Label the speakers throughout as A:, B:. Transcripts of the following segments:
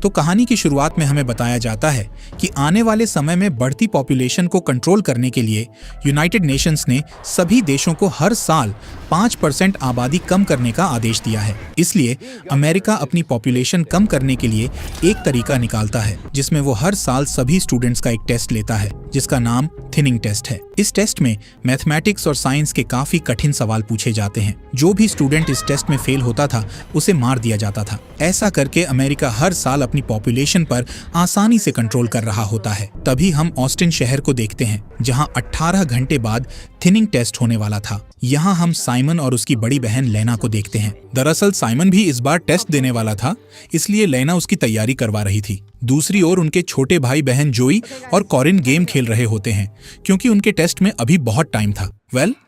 A: तो कहानी की शुरुआत में हमें बताया जाता है कि आने वाले समय में बढ़ती पॉपुलेशन को कंट्रोल करने के लिए यूनाइटेड नेशंस ने सभी देशों को हर साल 5% आबादी कम करने का आदेश दिया है। इसलिए अमेरिका अपनी पॉपुलेशन कम करने के लिए एक तरीका निकालता है जिसमें वो हर साल सभी स्टूडेंट्स का एक टेस्ट लेता है जिसका नाम थिनिंग टेस्ट है। इस टेस्ट में मैथमेटिक्स और साइंस के काफी कठिन सवाल पूछे जाते हैं। जो भी स्टूडेंट इस टेस्ट में फेल होता था उसे मार दिया जाता था। ऐसा करके अमेरिका हर साल अपनी पॉपुलेशन पर आसानी से कंट्रोल कर रहा होता है। तभी हम ऑस्टिन शहर को देखते हैं जहां 18 घंटे बाद थिनिंग टेस्ट होने वाला था। यहाँ हम साइमन और उसकी बड़ी बहन लेना को देखते हैं। दरअसल साइमन भी इस बार टेस्ट देने वाला था, इसलिए लेना उसकी तैयारी करवा रही थी। दूसरी ओर उनके छोटे भाई बहन जोई और कॉरिन गेम खेल रहे होते हैं क्योंकि उनके टेस्ट में अभी बहुत टाइम था।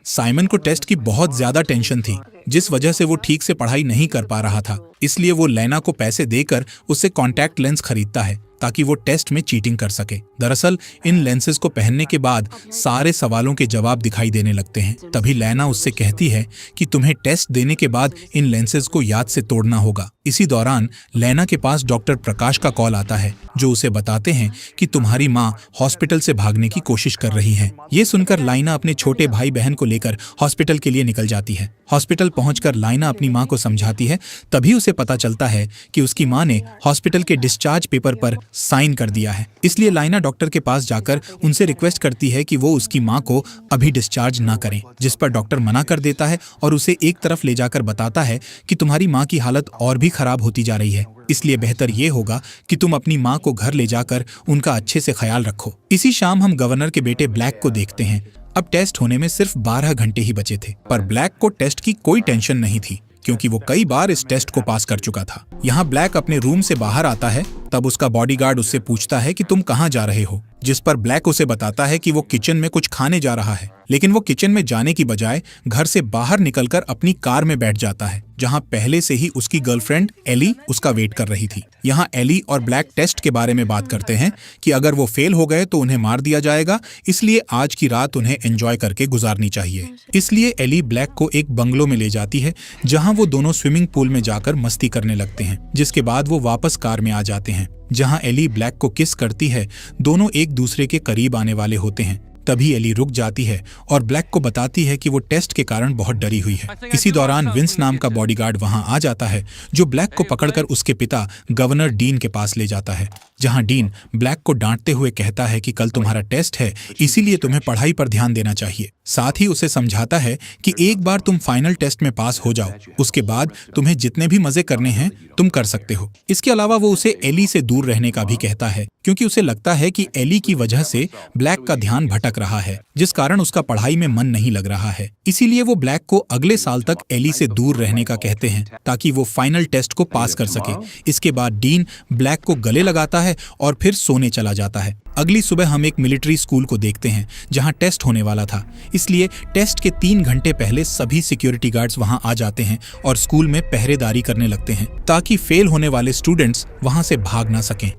A: साइमन को टेस्ट की बहुत ज्यादा टेंशन थी जिस वजह से वो ठीक से पढ़ाई नहीं कर पा रहा था। इसलिए वो लेना को पैसे देकर उससे कॉन्टैक्ट लेंस खरीदता है ताकि वो टेस्ट में चीटिंग कर सके। दरअसल इन लेंसेज को पहनने के बाद सारे सवालों के जवाब दिखाई देने लगते हैं। तभी लेना उससे कहती है कि तुम्हें टेस्ट देने के बाद इन लेंसेज को याद से तोड़ना होगा। इसी दौरान लेना के पास डॉक्टर प्रकाश का कॉल आता है जो उसे बताते हैं कि तुम्हारी माँ हॉस्पिटल से भागने की कोशिश कर रही है। ये सुनकर लाइना अपने छोटे भाई बहन को लेकर हॉस्पिटल के लिए निकल जाती है। हॉस्पिटल पहुंचकर लाइना अपनी माँ को समझाती है। तभी उसे पता चलता है कि उसकी माँ ने हॉस्पिटल के डिस्चार्ज पेपर पर साइन कर दिया है। इसलिए लाइना डॉक्टर के पास जाकर उनसे रिक्वेस्ट करती है कि वो उसकी माँ को अभी डिस्चार्ज ना करें, जिस पर डॉक्टर मना कर देता है और उसे एक तरफ ले जाकर बताता है कि तुम्हारी माँ की हालत और भी खराब होती जा रही है, इसलिए बेहतर ये होगा कि तुम अपनी माँ को घर ले जाकर उनका अच्छे से ख्याल रखो। इसी शाम हम गवर्नर के बेटे ब्लैक को देखते हैं। अब टेस्ट होने में सिर्फ 12 घंटे ही बचे थे, पर ब्लैक को टेस्ट की कोई टेंशन नहीं थी क्योंकि वो कई बार इस टेस्ट को पास कर चुका था। यहाँ ब्लैक अपने रूम से बाहर आता है, तब उसका बॉडीगार्ड उससे पूछता है कि तुम कहाँ जा रहे हो, जिस पर ब्लैक उसे बताता है कि वो किचन में कुछ खाने जा रहा है। लेकिन वो किचन में जाने की बजाय घर से बाहर निकलकर अपनी कार में बैठ जाता है जहाँ पहले से ही उसकी गर्लफ्रेंड एली उसका वेट कर रही थी। यहाँ एली और ब्लैक टेस्ट के बारे में बात करते हैं कि अगर वो फेल हो गए तो उन्हें मार दिया जाएगा, इसलिए आज की रात उन्हें एंजॉय करके गुजारनी चाहिए। इसलिए एली ब्लैक को एक बंगलो में ले जाती है जहाँ वो दोनों स्विमिंग पूल में जाकर मस्ती करने लगते हैं, जिसके बाद वो वापस कार में आ जाते हैं जहाँ एली ब्लैक को किस करती है। दोनों एक दूसरे के करीब आने वाले होते हैं। तभी एली रुक जाती है और ब्लैक को बताती है कि वो टेस्ट के कारण बहुत डरी हुई है। इसी दौरान विंस नाम का बॉडीगार्ड वहां आ जाता है जो ब्लैक को पकड़कर उसके पिता गवर्नर डीन के पास ले जाता है, जहां डीन ब्लैक को डांटते हुए कहता है कि कल तुम्हारा टेस्ट है, इसीलिए तुम्हें पढ़ाई पर ध्यान देना चाहिए। साथ ही उसे समझाता है कि एक बार तुम फाइनल टेस्ट में पास हो जाओ, उसके बाद तुम्हें जितने भी मजे करने हैं तुम कर सकते हो। इसके अलावा वो उसे एली से दूर रहने का भी कहता है क्योंकि उसे लगता है कि एली की वजह से ब्लैक का ध्यान भटक रहा है, जिस कारण उसका पढ़ाई में मन नहीं लग रहा है। इसीलिए वो ब्लैक को अगले साल तक एली से दूर रहने का कहते हैं ताकि वो फाइनल टेस्ट को पास कर सके। इसके बाद डीन ब्लैक को गले लगाता है और फिर सोने चला जाता है। अगली सुबह हम एक मिलिट्री स्कूल को देखते हैं जहां टेस्ट होने वाला था, इसलिए टेस्ट के 3 घंटे पहले सभी सिक्योरिटी गार्ड्स वहां आ जाते हैं और स्कूल में पहरेदारी करने लगते हैं ताकि फेल होने वाले स्टूडेंट्स वहां से भाग ना सकें।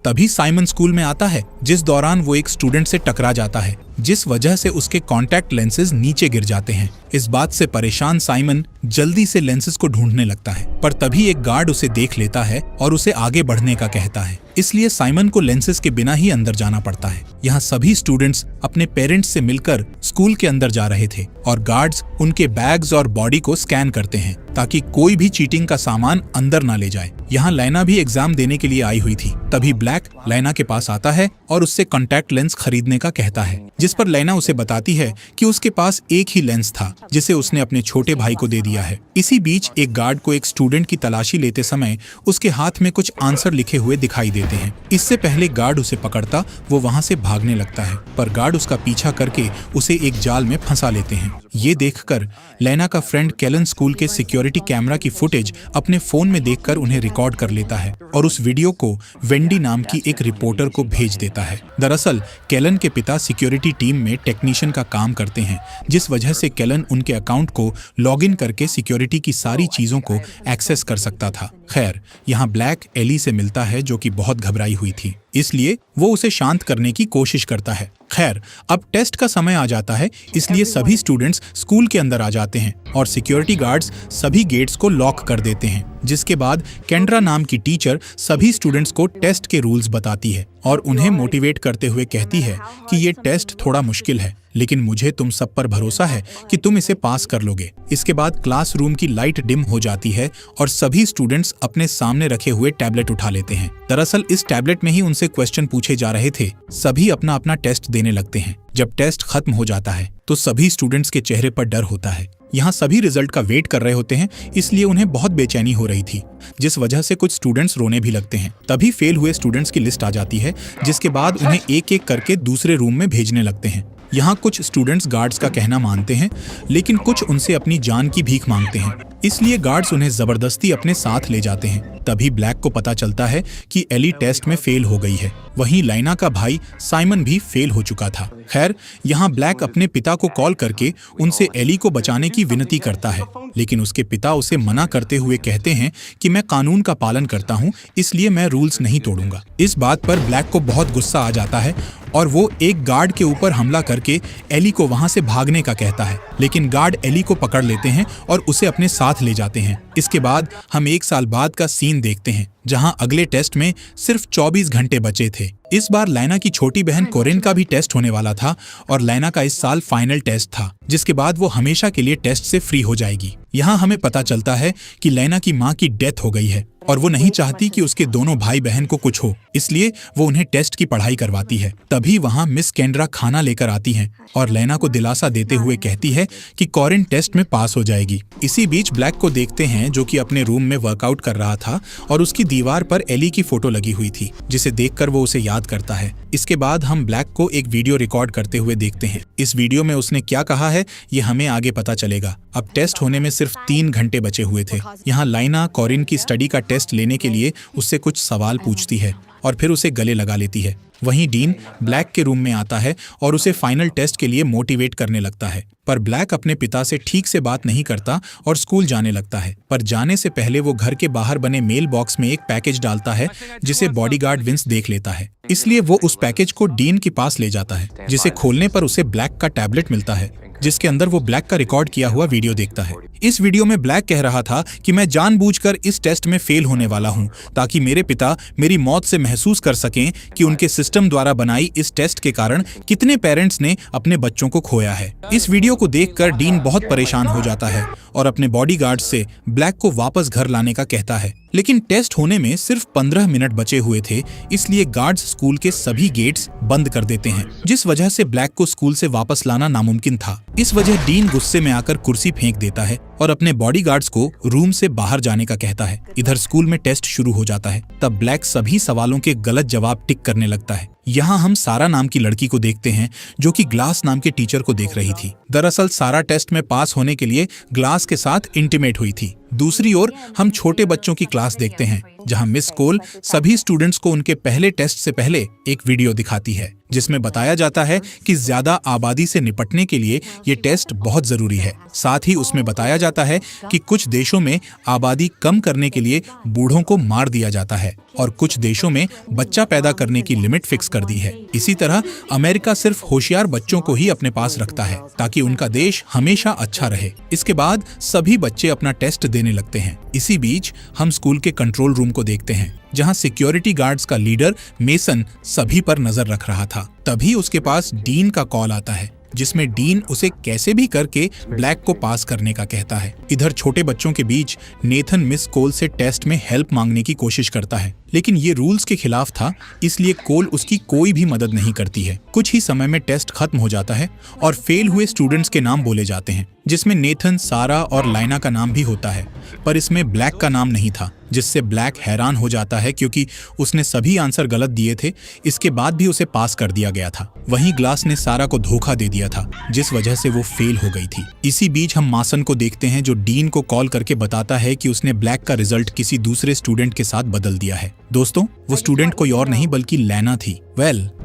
A: तभी साइमन स्कूल में आता है, जिस दौरान वो एक स्टूडेंट से टकरा जाता है, जिस वजह से उसके कॉन्टैक्ट लेंसेज नीचे गिर जाते हैं। इस बात से परेशान साइमन जल्दी से लेंसेज को ढूंढने लगता है, पर तभी एक गार्ड उसे देख लेता है और उसे आगे बढ़ने का कहता है। इसलिए साइमन को लेंसेज के बिना ही अंदर जाना पड़ता है। यहाँ सभी स्टूडेंट्स अपने पेरेंट्स से मिलकर स्कूल के अंदर जा रहे थे और गार्ड्स उनके बैग्स और बॉडी को स्कैन करते हैं ताकि कोई भी चीटिंग का सामान अंदर ना ले जाए। यहाँ लेना भी एग्जाम देने के लिए आई हुई थी। तभी ब्लैक लेना के पास आता है और उससे कॉन्टैक्ट लेंस खरीदने का कहता है, जिस पर लेना उसे बताती है कि उसके पास एक ही लेंस था जिसे उसने अपने छोटे भाई को दे दिया है। इसी बीच एक गार्ड को एक स्टूडेंट की तलाशी लेते समय उसके हाथ में कुछ आंसर लिखे हुए दिखाई देते हैं। इससे पहले गार्ड उसे पकड़ता वो वहां से भागने लगता है, पर गार्ड उसका पीछा करके उसे एक जाल में फंसा लेते हैं। ये देखकर लेना का फ्रेंड केलन स्कूल के सिक्योरिटी कैमरा की फुटेज अपने फोन में देखकर उन्हें रिकॉर्ड कर लेता है और उस वीडियो को वेंडी नाम की एक रिपोर्टर को भेज देता है। दरअसल केलन के पिता सिक्योरिटी टीम में टेक्नीशियन का काम करते हैं, जिस वजह से केलन उनके अकाउंट को लॉगिन करके सिक्योरिटी की सारी चीजों को एक्सेस कर सकता था। खैर, यहाँ ब्लैक एली से मिलता है जो कि बहुत घबराई हुई थी। इसलिए वो उसे शांत करने की कोशिश करता है। खैर, अब टेस्ट का समय आ जाता है, इसलिए सभी स्टूडेंट्स स्कूल के अंदर आ जाते हैं और सिक्योरिटी गार्ड्स सभी गेट्स को लॉक कर देते हैं। जिसके बाद केंड्रा नाम की टीचर सभी स्टूडेंट्स को टेस्ट के रूल्स बताती है और उन्हें मोटिवेट करते हुए कहती है कि ये टेस्ट थोड़ा मुश्किल है, लेकिन मुझे तुम सब पर भरोसा है कि तुम इसे पास कर लोगे। इसके बाद क्लासरूम की लाइट डिम हो जाती है और सभी स्टूडेंट्स अपने सामने रखे हुए टैबलेट उठा लेते हैं। दरअसल इस टैबलेट में ही उनसे क्वेश्चन पूछे जा रहे थे। सभी अपना अपना टेस्ट देने लगते हैं। जब टेस्ट खत्म हो जाता है तो सभी स्टूडेंट्स के चेहरे पर डर होता है। यहाँ सभी रिजल्ट का वेट कर रहे होते हैं, इसलिए उन्हें बहुत बेचैनी हो रही थी, जिस वजह से कुछ स्टूडेंट्स रोने भी लगते हैं। तभी फेल हुए स्टूडेंट्स की लिस्ट आ जाती है, जिसके बाद उन्हें एक एक करके दूसरे रूम में भेजने लगते हैं। यहाँ कुछ स्टूडेंट्स गार्ड्स का कहना मानते हैं, लेकिन कुछ उनसे अपनी जान की भीख मांगते हैं, इसलिए गार्ड्स उन्हें जबरदस्ती अपने साथ ले जाते हैं। तभी ब्लैक को पता चलता है कि एली टेस्ट में फेल हो गई है। वहीं लाइना का भाई साइमन भी फेल हो चुका था। खैर, यहाँ ब्लैक अपने पिता को कॉल करके उनसे एली को बचाने की विनती करता है, लेकिन उसके पिता उसे मना करते हुए कहते हैं कि मैं कानून का पालन करता हूँ, इसलिए मैं रूल्स नहीं तोड़ूंगा। इस बात पर ब्लैक को बहुत गुस्सा आ जाता है और वो एक गार्ड के ऊपर हमला करके एली को वहां से भागने का कहता है, लेकिन गार्ड एली को पकड़ लेते हैं और उसे अपने साथ ले जाते हैं। इसके बाद हम 1 साल बाद का सीन देखते हैं, जहां अगले टेस्ट में सिर्फ 24 घंटे बचे थे। इस बार लाइना की छोटी बहन कोरिन का भी टेस्ट होने वाला था और लाइना का इस साल फाइनल टेस्ट था, जिसके बाद वो हमेशा के लिए टेस्ट से फ्री हो जाएगी। यहाँ हमें पता चलता है कि लाइना की माँ की डेथ हो गई है और वो नहीं चाहती कि उसके दोनों भाई बहन को कुछ हो, इसलिए वो उन्हें टेस्ट की पढ़ाई करवाती है। तभी वहाँ मिस केंड्रा खाना लेकर आती हैं और लाइना को दिलासा देते हुए कहती है कि कोरिन टेस्ट में पास हो जाएगी। इसी बीच ब्लैक को देखते हैं, जो कि अपने रूम में वर्कआउट कर रहा था और उसकी दीवार पर एली की फोटो लगी हुई थी, जिसे देखकर वो उसे याद करता है। इसके बाद हम ब्लैक को एक वीडियो रिकॉर्ड करते हुए देखते हैं। इस वीडियो में उसने क्या कहा है ये हमें आगे पता चलेगा। अब टेस्ट होने में सिर्फ 3 घंटे बचे हुए थे। यहाँ लाइना कोरिन की स्टडी का टेस्ट लेने के लिए उससे कुछ सवाल पूछती है और फिर उसे गले लगा लेती है। वहीं डीन ब्लैक के रूम में आता है और उसे फाइनल टेस्ट के लिए मोटिवेट करने लगता है, पर ब्लैक अपने पिता से ठीक से बात नहीं करता और स्कूल जाने लगता है। पर जाने से पहले वो घर के बाहर बने मेल बॉक्स में एक पैकेज डालता है, जिसे बॉडीगार्ड विंस देख लेता है, इसलिए वो उस पैकेज को डीन के पास ले जाता है, जिसे खोलने पर उसे ब्लैक का टैबलेट मिलता है, जिसके अंदर वो ब्लैक का रिकॉर्ड किया हुआ वीडियो देखता है। इस वीडियो में ब्लैक कह रहा था कि मैं जानबूझकर इस टेस्ट में फेल होने वाला हूं, ताकि मेरे पिता मेरी मौत से महसूस कर सकें कि उनके सिस्टम द्वारा बनाई इस टेस्ट के कारण कितने पेरेंट्स ने अपने बच्चों को खोया है। इस वीडियो को देखकर डीन बहुत परेशान हो जाता है और अपने बॉडीगार्ड से ब्लैक को वापस घर लाने का कहता है, लेकिन टेस्ट होने में सिर्फ 15 मिनट बचे हुए थे, इसलिए गार्ड्स स्कूल के सभी गेट्स बंद कर देते हैं, जिस वजह से ब्लैक को स्कूल से वापस लाना नामुमकिन था। इस वजह डीन गुस्से में आकर कुर्सी फेंक देता है और अपने बॉडीगार्ड्स को रूम से बाहर जाने का कहता है। इधर स्कूल में टेस्ट शुरू हो जाता है। तब ब्लैक सभी सवालों के गलत जवाब टिक करने लगता है। यहाँ हम सारा नाम की लड़की को देखते हैं, जो कि ग्लास नाम के टीचर को देख रही थी। दरअसल सारा टेस्ट में पास होने के लिए ग्लास के साथ इंटीमेट हुई थी। दूसरी ओर हम छोटे बच्चों की क्लास देखते हैं, जहां मिस कोल सभी स्टूडेंट्स को उनके पहले टेस्ट से पहले एक वीडियो दिखाती है, जिसमें बताया जाता है कि ज्यादा आबादी से निपटने के लिए ये टेस्ट बहुत जरूरी है। साथ ही उसमें बताया जाता है कि कुछ देशों में आबादी कम करने के लिए बूढ़ों को मार दिया जाता है और कुछ देशों में बच्चा पैदा करने की लिमिट फिक्स कर दी है। इसी तरह अमेरिका सिर्फ होशियार बच्चों को ही अपने पास रखता है, ताकि उनका देश हमेशा अच्छा रहे। इसके बाद सभी बच्चे अपना टेस्ट देने लगते हैं। इसी बीच हम स्कूल के कंट्रोल रूम को देखते हैं, जहां सिक्योरिटी गार्ड्स का लीडर मेसन सभी पर नजर रख रहा था। तभी उसके पास डीन का कॉल आता है, जिसमें डीन उसे कैसे भी करके ब्लैक को पास करने का कहता है। इधर छोटे बच्चों के बीच नेथन मिस कोल से टेस्ट में हेल्प मांगने की कोशिश करता है, लेकिन ये रूल्स के खिलाफ था, इसलिए कोल उसकी कोई भी मदद नहीं करती है। कुछ ही समय में टेस्ट खत्म हो जाता है और फेल हुए स्टूडेंट्स के नाम बोले जाते हैं, जिसमें नेथन, सारा और लाइना का नाम भी होता है, पर इसमें ब्लैक का नाम नहीं था, जिससे ब्लैक हैरान हो जाता है क्योंकि उसने सभी आंसर गलत दिए थे। इसके बाद भी उसे पास कर दिया गया था। वहीं ग्लास ने सारा को धोखा दे दिया था, जिस वजह से वो फेल हो गई थी। इसी बीच हम मासन को देखते हैं, जो डीन को कॉल करके बताता है कि उसने ब्लैक का रिजल्ट किसी दूसरे स्टूडेंट के साथ बदल दिया है। दोस्तों, वो स्टूडेंट कोई और नहीं बल्कि लैना थी।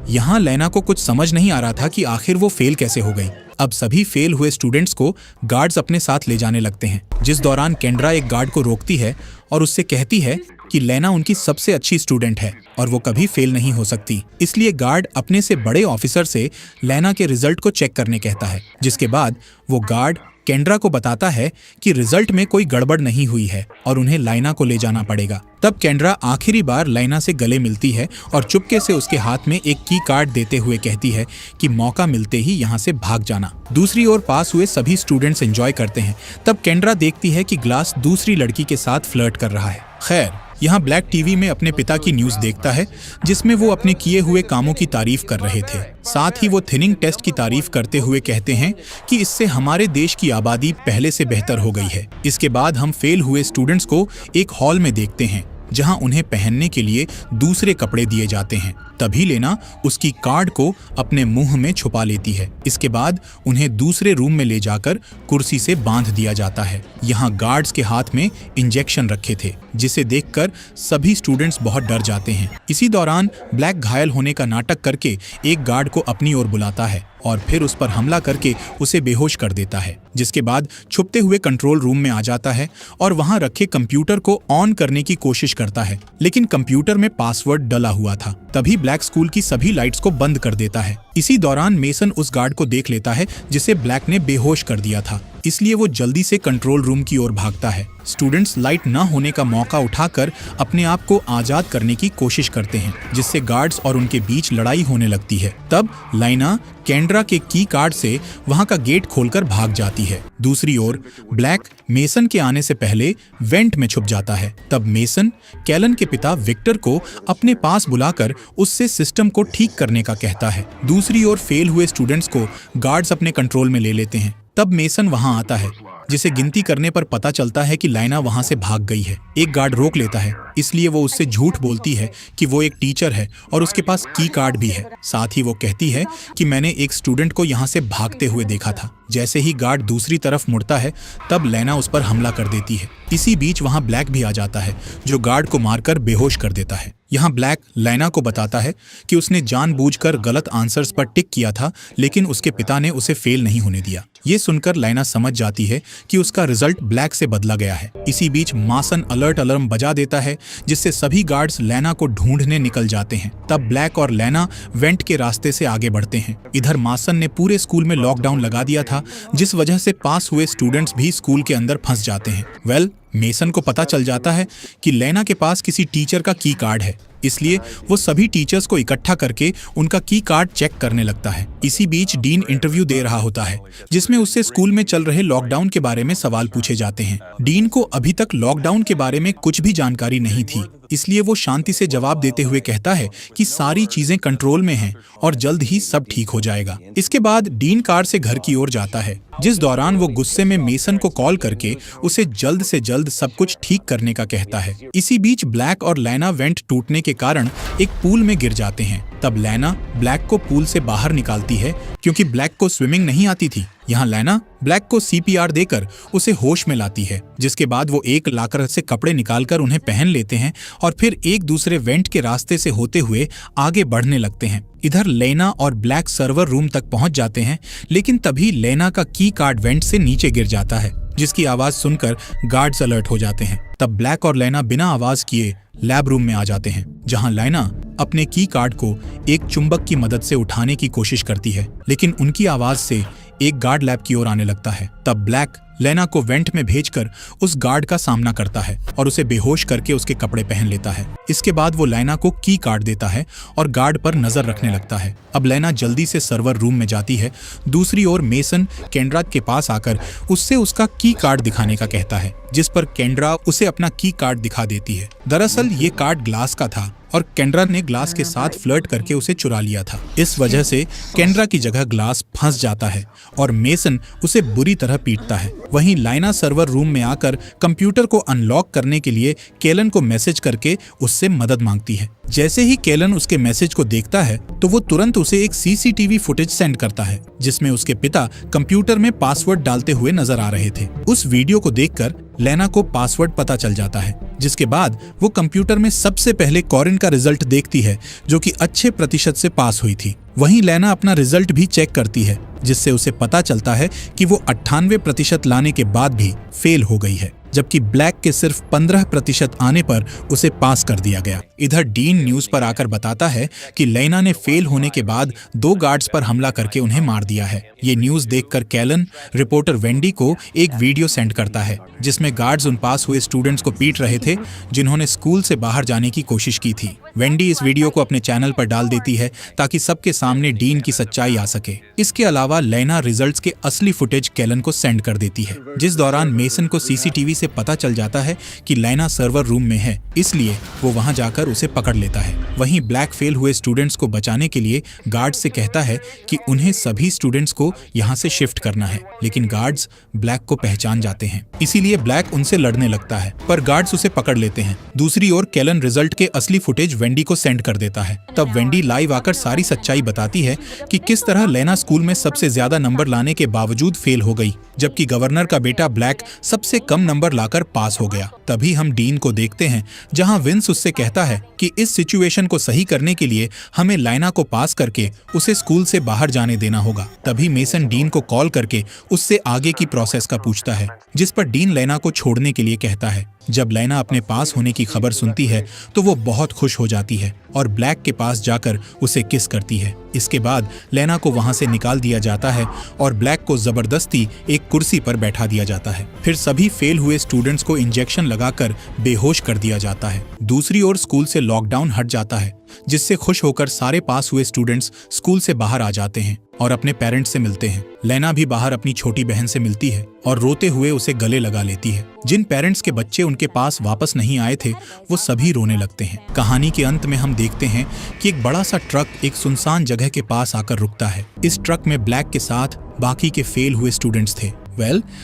A: यहाँ लैना को कुछ समझ नहीं आ रहा था कि आखिर वो फेल कैसे हो गई। अब सभी फेल हुए स्टूडेंट्स को गार्ड्स अपने साथ ले जाने लगते हैं, जिस दौरान केंड्रा एक गार्ड को रोकती है और उससे कहती है कि लेना उनकी सबसे अच्छी स्टूडेंट है और वो कभी फेल नहीं हो सकती। इसलिए गार्ड अपने से बड़े ऑफिसर से लेना के रिजल्ट को चेक करने कहता है, जिसके बाद वो गार्ड केंड्रा को बताता है कि रिजल्ट में कोई गड़बड़ नहीं हुई है और उन्हें लाइना को ले जाना पड़ेगा। तब केंड्रा आखिरी बार लाइना से गले मिलती है और चुपके से उसके हाथ में एक की कार्ड देते हुए कहती है कि मौका मिलते ही यहाँ से भाग जाना। दूसरी ओर पास हुए सभी स्टूडेंट्स एंजॉय करते हैं। तब केंड्रा देखती है कि ग्लास दूसरी लड़की के साथ फ्लर्ट कर रहा है। खैर, यहाँ ब्लैक टीवी में अपने पिता की न्यूज़ देखता है, जिसमें वो अपने किए हुए कामों की तारीफ कर रहे थे। साथ ही वो थिनिंग टेस्ट की तारीफ करते हुए कहते हैं कि इससे हमारे देश की आबादी पहले से बेहतर हो गई है। इसके बाद हम फेल हुए स्टूडेंट्स को एक हॉल में देखते हैं, जहां उन्हें पहनने के लिए दूसरे कपड़े दिए जाते हैं। तभी लेना उसकी कार्ड को अपने मुंह में छुपा लेती है। इसके बाद उन्हें दूसरे रूम में ले जाकर कुर्सी से बांध दिया जाता है। यहाँ गार्ड्स के हाथ में इंजेक्शन रखे थे, जिसे देखकर सभी स्टूडेंट्स बहुत डर जाते हैं। इसी दौरान ब्लैक घायल होने का नाटक करके एक गार्ड को अपनी ओर बुलाता है और फिर उस पर हमला करके उसे बेहोश कर देता है, जिसके बाद छुपते हुए कंट्रोल रूम में आ जाता है और वहां रखे कंप्यूटर को ऑन करने की कोशिश करता है, लेकिन कंप्यूटर में पासवर्ड डला हुआ था। तभी ब्लैक स्कूल की सभी लाइट्स को बंद कर देता है। इसी दौरान मेसन उस गार्ड को देख लेता है जिसे ब्लैक ने बेहोश कर दिया था, इसलिए वो जल्दी से कंट्रोल रूम की ओर भागता है। स्टूडेंट्स लाइट न होने का मौका उठाकर अपने आप को आजाद करने की कोशिश करते हैं, जिससे गार्ड्स और उनके बीच लड़ाई होने लगती है। तब लाइना केंड्रा के की कार्ड से वहां का गेट खोलकर भाग जाती है। दूसरी ओर ब्लैक मेसन के आने से पहले वेंट में छुप जाता है। तब मेसन कैलन के पिता विक्टर को अपने पास बुलाकर उससे सिस्टम को ठीक करने का कहता है। दूसरी ओर फेल हुए स्टूडेंट्स को गार्ड्स अपने कंट्रोल में ले लेते हैं। तब मेसन वहां आता है, जिसे गिनती करने पर पता चलता है कि लाइना वहां से भाग गई है। एक गार्ड रोक लेता है, इसलिए वो उससे झूठ बोलती है कि वो एक टीचर है और उसके पास की कार्ड भी है। साथ ही वो कहती है कि मैंने एक स्टूडेंट को यहाँ से भागते हुए देखा था। जैसे ही गार्ड दूसरी तरफ मुड़ता है, तब लाइना उस पर हमला कर देती है। इसी बीच वहाँ ब्लैक भी आ जाता है, जो गार्ड को मारकर बेहोश कर देता है। यहाँ ब्लैक लाइना को बताता है कि उसने जानबूझकर गलत आंसर्स पर टिक किया था, लेकिन उसके पिता ने उसे फेल नहीं होने दिया। ये सुनकर लाइना समझ जाती है कि उसका रिजल्ट ब्लैक से बदला गया है। इसी बीच मासन अलर्ट अलार्म बजा देता है, जिससे सभी गार्ड्स लेना को ढूंढने निकल जाते हैं। तब ब्लैक और लेना वेंट के रास्ते से आगे बढ़ते हैं। इधर मासन ने पूरे स्कूल में लॉकडाउन लगा दिया था, जिस वजह से पास हुए स्टूडेंट्स भी स्कूल के अंदर फंस जाते हैं। मेसन को पता चल जाता है कि लेना के पास किसी टीचर का की कार्ड है, इसलिए वो सभी टीचर्स को इकट्ठा करके उनका की कार्ड चेक करने लगता है। इसी बीच डीन इंटरव्यू दे रहा होता है, जिसमें उससे स्कूल में चल रहे लॉकडाउन के बारे में सवाल पूछे जाते हैं। डीन को अभी तक लॉकडाउन के बारे में कुछ भी जानकारी नहीं थी, इसलिए वो शांति से जवाब देते हुए कहता है कि सारी चीजें कंट्रोल में हैं और जल्द ही सब ठीक हो जाएगा। इसके बाद डीन कार से घर की ओर जाता है, जिस दौरान वो गुस्से में मेसन को कॉल करके उसे जल्द से जल्द सब कुछ ठीक करने का कहता है। इसी बीच ब्लैक और लाइना वेंट टूटने के कारण एक पूल में गिर जाते हैं। तब लाइना ब्लैक को पूल से बाहर निकालती है, क्योंकि ब्लैक को स्विमिंग नहीं आती थी। यहाँ लाइना ब्लैक को CPR देकर उसे होश में लाती है, जिसके बाद वो एक लाकर से कपड़े निकालकर उन्हें पहन लेते हैं और फिर एक दूसरे वेंट के रास्ते से होते हुए आगे बढ़ने लगते हैं। इधर लेना और ब्लैक सर्वर रूम तक पहुंच जाते हैं, लेकिन तभी लेना का की कार्ड वेंट से नीचे गिर जाता है, जिसकी आवाज सुनकर गार्ड्स अलर्ट हो जाते हैं। तब ब्लैक और लेना बिना आवाज किए लैब रूम में आ जाते हैं, जहां लाइना अपने की कार्ड को एक चुंबक की मदद से उठाने की कोशिश करती है, लेकिन उनकी आवाज से एक गार्ड लैब की ओर आने लगता है। तब ब्लैक लेना को वेंट में भेजकर उस गार्ड का सामना करता है और उसे बेहोश करके उसके कपड़े पहन लेता है। इसके बाद वो लेना को की कार्ड देता है और गार्ड पर नजर रखने लगता है। अब लेना जल्दी से सर्वर रूम में जाती है। दूसरी ओर मेसन केंड्रा के पास आकर उससे उसका की कार्ड दिखाने का कहता है, जिस पर केंड्रा उसे अपना की कार्ड दिखा देती है। दरअसल ये कार्ड ग्लास का था और केंड्रा ने ग्लास के साथ फ्लर्ट करके उसे चुरा लिया था। इस वजह से केंड्रा की जगह ग्लास फंस जाता है और मेसन उसे बुरी तरह पीटता है। वहीं लाइना सर्वर रूम में आकर कंप्यूटर को अनलॉक करने के लिए केलन को मैसेज करके उससे मदद मांगती है। जैसे ही केलन उसके मैसेज को देखता है, तो वो तुरंत उसे एक CCTV फुटेज सेंड करता है, जिसमें उसके पिता कंप्यूटर में पासवर्ड डालते हुए नजर आ रहे थे। उस वीडियो को देखकर लेना को पासवर्ड पता चल जाता है, जिसके बाद वो कंप्यूटर में सबसे पहले कॉरिन का रिजल्ट देखती है, जो कि अच्छे प्रतिशत से पास हुई थी। वहीं लेना अपना रिजल्ट भी चेक करती है, जिससे उसे पता चलता है कि वो 98% लाने के बाद भी फेल हो गई है। जबकि ब्लैक के सिर्फ 15% आने पर उसे पास कर दिया गया। इधर डीन न्यूज पर आकर बताता है कि लेना ने फेल होने के बाद 2 गार्ड्स पर हमला करके उन्हें मार दिया है। ये न्यूज देखकर कैलन रिपोर्टर वेंडी को एक वीडियो सेंड करता है जिसमें गार्ड्स उन पास हुए स्टूडेंट्स को पीट रहे थे जिन्होंने स्कूल से बाहर जाने की कोशिश की थी। वेंडी इस वीडियो को अपने चैनल पर डाल देती है ताकि सबके सामने डीन की सच्चाई आ सके। इसके अलावा लेना रिजल्ट्स के असली फुटेज कैलन को सेंड कर देती है, जिस दौरान मेसन को सीसीटीवी से पता चल जाता है कि लेना सर्वर रूम में है, इसलिए वो वहां जाकर उसे पकड़ लेता है। वहीं ब्लैक फेल हुए स्टूडेंट्स को बचाने के लिए गार्ड्स से कहता है कि उन्हें सभी स्टूडेंट्स को यहां से शिफ्ट करना है, लेकिन गार्ड्स ब्लैक को पहचान जाते हैं, इसीलिए ब्लैक उनसे लड़ने लगता है, पर गार्ड्स उसे पकड़ लेते हैं। दूसरी ओर कैलन रिजल्ट के असली फुटेज वेंडी को सेंड कर देता है। तब वेंडी लाइव आकर सारी सच्चाई बताती है कि किस तरह लेना स्कूल में सबसे ज्यादा नंबर लाने के बावजूद फेल हो गई, जबकि गवर्नर का बेटा ब्लैक सबसे कम नंबर लाकर पास हो गया। तभी हम डीन को देखते हैं जहां विंस उससे कहता है कि इस सिचुएशन को सही करने के लिए हमें लेना को पास करके उसे स्कूल से बाहर जाने देना होगा। तभी मेसन डीन को कॉल करके उससे आगे की प्रोसेस का पूछता है, जिस पर डीन लेना को छोड़ने के लिए कहता है। जब लेना अपने पास होने की खबर सुनती है तो वो बहुत खुश हो जाती है और ब्लैक के पास जाकर उसे किस करती है। इसके बाद लेना को वहां से निकाल दिया जाता है और ब्लैक को जबरदस्ती एक कुर्सी पर बैठा दिया जाता है। फिर सभी फेल हुए स्टूडेंट्स को इंजेक्शन लगाकर बेहोश कर दिया जाता है। दूसरी ओर स्कूल से लॉकडाउन हट जाता है, जिससे खुश होकर सारे पास हुए स्टूडेंट्स स्कूल से बाहर आ जाते हैं और अपने पेरेंट्स से मिलते हैं। लेना भी बाहर अपनी छोटी बहन से मिलती है और रोते हुए उसे गले लगा लेती है। जिन पेरेंट्स के बच्चे उनके पास वापस नहीं आए थे वो सभी रोने लगते हैं। कहानी के अंत में हम देखते हैं कि एक बड़ा सा ट्रक एक सुनसान जगह के पास आकर रुकता है। इस ट्रक में ब्लैक के साथ बाकी के फेल हुए स्टूडेंट्स थे।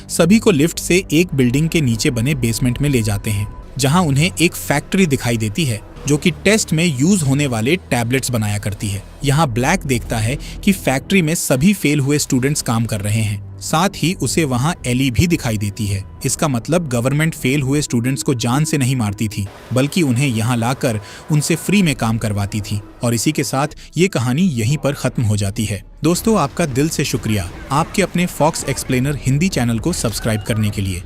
A: सभी को लिफ्ट से एक बिल्डिंग के नीचे बने बेसमेंट में ले जाते हैं, जहां उन्हें एक फैक्ट्री दिखाई देती है जो कि टेस्ट में यूज होने वाले टैबलेट्स बनाया करती है। यहाँ ब्लैक देखता है कि फैक्ट्री में सभी फेल हुए स्टूडेंट्स काम कर रहे हैं। साथ ही उसे वहाँ एली भी दिखाई देती है। इसका मतलब गवर्नमेंट फेल हुए स्टूडेंट्स को जान से नहीं मारती थी, बल्कि उन्हें यहाँ लाकर उनसे फ्री में काम करवाती थी। और इसी के साथ ये कहानी यहीं पर खत्म हो जाती है। दोस्तों, आपका दिल से शुक्रिया आपके अपने फॉक्स एक्सप्लेनर हिंदी चैनल को सब्सक्राइब करने के लिए।